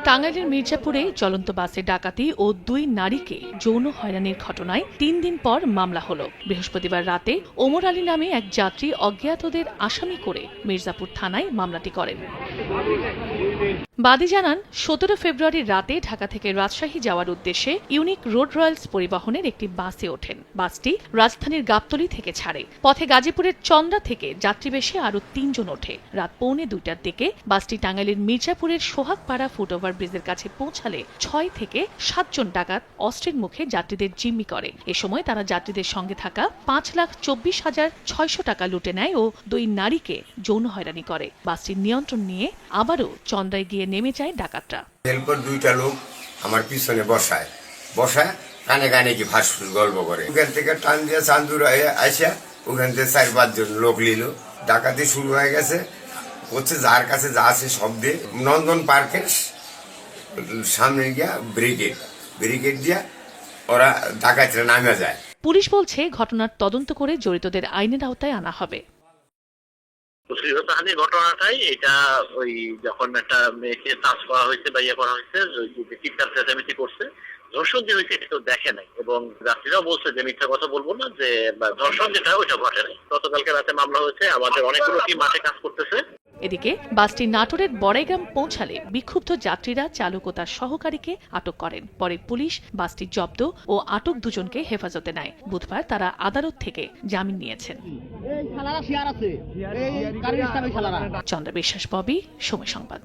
টাঙ্গাইলের মির্জাপুরে চলন্ত বাসে ডাকাতি ও 2 নারীকে যৌন হয়রানির ঘটনায় 3 দিন পর মামলা হলো। বৃহস্পতিবার রাতে ওমর আলী নামে এক যাত্রী অজ্ঞাতদের আসামি করে মির্জাপুর থানায় মামলাটি করেন। বাদী জানান 17 ফেব্রুয়ারি রাতে ঢাকা থেকে রাজশাহী যাওয়ার উদ্দেশ্যে ইউনিক রোড রয়্যালস পরিবহনের একটি বাসে ওঠেন। বাসটি রাজধানীর গাবতলী থেকে ছাড়ে। পথে গাজীপুরের চন্দ্রা থেকে যাত্রী বেশে আরো 3 জন ওঠে। রাত 1:45টার দিকে বাসটি টাঙ্গাইলের মির্জাপুরের সোহাগপাড়া ফুটওভার ব্রিজের কাছে পৌঁছালে 6 থেকে 7 জন ডাকাত অস্ত্রের মুখে যাত্রীদের জিম্মি করে। এ সময় তারা যাত্রীদের সঙ্গে থাকা 5,24,600 টাকা লুটে নেয় ও 2 নারীকে যৌন হয়রানি করে। বাসটির নিয়ন্ত্রণ নিয়ে আবারও চন্দ্রায় গিয়ে নেমে যায় ডাকাতরা। এরপর 2টা লোক আমার পিছনে বসায় কানে কানে কি ফাঁসফুস গল্প করে। ওখান থেকে টান দিয়ে চান্দুর আসা ওখান থেকে 4-5 জন লোক নিল। ডাকাতি শুরু হয়ে গেছে। হচ্ছে যার কাছে যা আছে সব দিয়ে নন্দন পার্কের সামনে গিয়া ব্রিগেড দিয়া ওরা ডাকাতরা নামে যায়। পুলিশ বলছে ঘটনার তদন্ত করে জড়িতদের আইনের আওতায় আনা হবে। শ্লীলতাহানির ঘটনাটাই এটা ওই যখন একটা মেয়েকে চাষ করা হয়েছে বা ইয়ে করা হয়েছে, চিৎকার চেঁচামেচি করছে, ধর্ষণ যে হয়েছে এটা তো দেখে নাই এবং যাত্রীরাও বলছে যে মিথ্যা কথা বলবো না, যে ধর্ষণ যেটা ওইটা ঘটে নাই। গতকালকে রাতে মামলা হয়েছে। আমাদের অনেকগুলো টিম মাঠে কাজ করতেছে। এদিকে বাসটি নাটোরের বড়াইগ্রাম পৌঁছালে বিক্ষুব্ধ যাত্রীরা চালক ও তার সহকারীকে আটক করেন। পরে পুলিশ বাসটি জব্দ ও আটক দুজনকে হেফাজতে নেয়। বুধবার তারা আদালত থেকে জামিন নিয়েছেন। চন্দ্র বিশ্বাস, ববি, সময় সংবাদ।